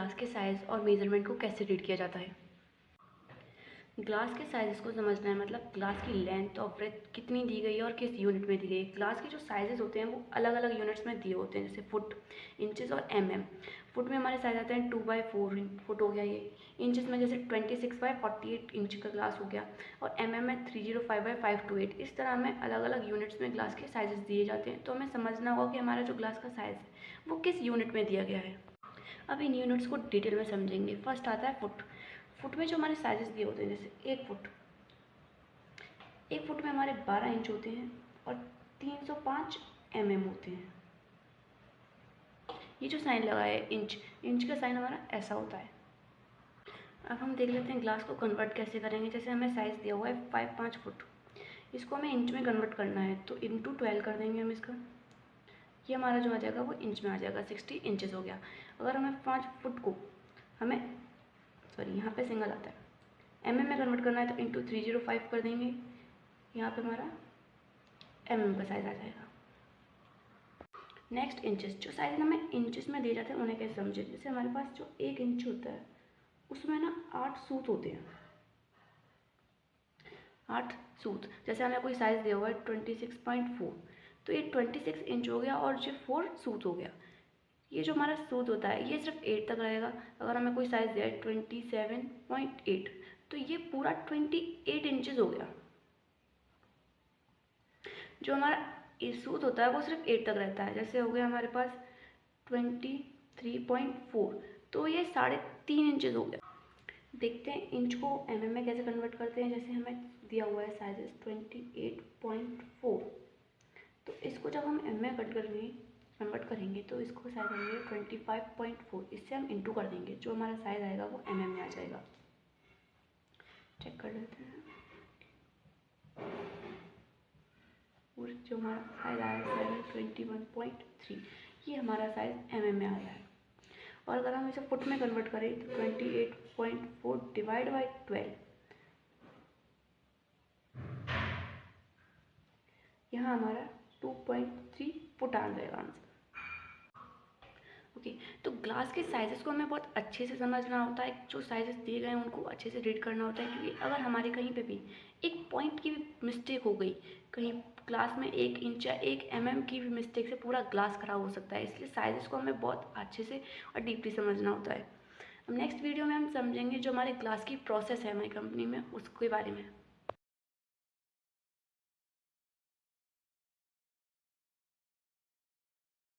Glass के size और measurement को कैसे रीड किया जाता है। ग्लास के साइज़ को समझना है, मतलब ग्लास की लेंथ और ब्रेथ कितनी दी गई है और किस यूनिट में दी गई है। ग्लास के जो साइजेस होते हैं वो अलग अलग यूनिट्स में दिए होते हैं, जैसे फुट, इंचेस और फुट में हमारे साइज आते हैं 2/4 फुट हो गया ये। इंचेस में जैसे 26/48 इंच का ग्लास हो गया, और में 305/528। इस तरह हमें अलग अलग यूनिट्स में ग्लास के साइजेस दिए जाते हैं। तो हमें समझना होगा कि हमारा जो ग्लास का साइज़ है वो किस यूनिट में दिया गया है। अब इन यूनिट्स को डिटेल में समझेंगे। फर्स्ट आता है फुट। फुट में जो हमारे साइजेस दिए होते हैं, जैसे एक फुट में हमारे 12 इंच होते हैं और 305 होते हैं। ये जो साइन लगा है इंच का साइन हमारा ऐसा होता है। अब हम देख लेते हैं ग्लास को कन्वर्ट कैसे करेंगे। जैसे हमें साइज़ दिया हुआ है 5 फुट, इसको हमें इंच में कन्वर्ट करना है, तो इंटू 12 कर देंगे हम इसका। ये हमारा जो आ जाएगा वो इंच में आ जाएगा, 60 इंचेस हो गया। अगर हमें 5 फुट को यहाँ पे सिंगल आता है, में कन्वर्ट करना है, तो इंटू 305 कर देंगे। यहाँ पे हमारा का साइज़ आ जाएगा। Next inches. जो साइज हमें इंचेस में दिए जाते हैं उन्हें कैसे समझे। जैसे हमारे पास जो 1 इंच होता है उसमें ना 8 सूत होते हैं, 8 सूत। जैसे हमें कोई साइज़ दिया हुआ है 26.4, तो ये 26 इंच हो गया और ये 4 सूत हो गया। ये जो हमारा सूत होता है ये सिर्फ 8 तक रहेगा। अगर हमें कोई साइज़ दिया है 27.8, तो ये पूरा 28 इंचेस हो गया। जो हमारा सूत होता है वो सिर्फ 8 तक रहता है। जैसे हो गया हमारे पास 23.4, तो ये 3.5 इंचेस हो गया। देखते हैं इंच को में कैसे कन्वर्ट करते हैं। जैसे हमें दिया हुआ है साइजेस 28.4, तो इसको जब हम में कन्वर्ट करेंगे तो इसको साइज आएंगे 25.4। इससे हम इंटू कर देंगे, जो हमारा साइज आएगा वो में आ जाएगा। चेक कर लेते हैं। और जो हमारा साइज आया है 21.3, ये हमारा साइज में आया है। और अगर हम इसे फुट में कन्वर्ट करें तो 28.4 डिवाइड बाई 12, यहाँ हमारा 2.3 फुट आ जाएगा आंसर। ओके, तो ग्लास के साइजेस को हमें बहुत अच्छे से समझना होता है। जो साइजेस दिए गए हैं उनको अच्छे से रीड करना होता है, क्योंकि अगर हमारे कहीं पे भी एक पॉइंट की भी मिस्टेक हो गई, कहीं ग्लास में 1 इंच या 1 की भी मिस्टेक से पूरा ग्लास खराब हो सकता है। इसलिए साइजेस को हमें बहुत अच्छे से और डीपली समझना होता है। अब नेक्स्ट वीडियो में हम समझेंगे जो हमारे ग्लास की प्रोसेस है हमारी कंपनी में, उसके बारे में।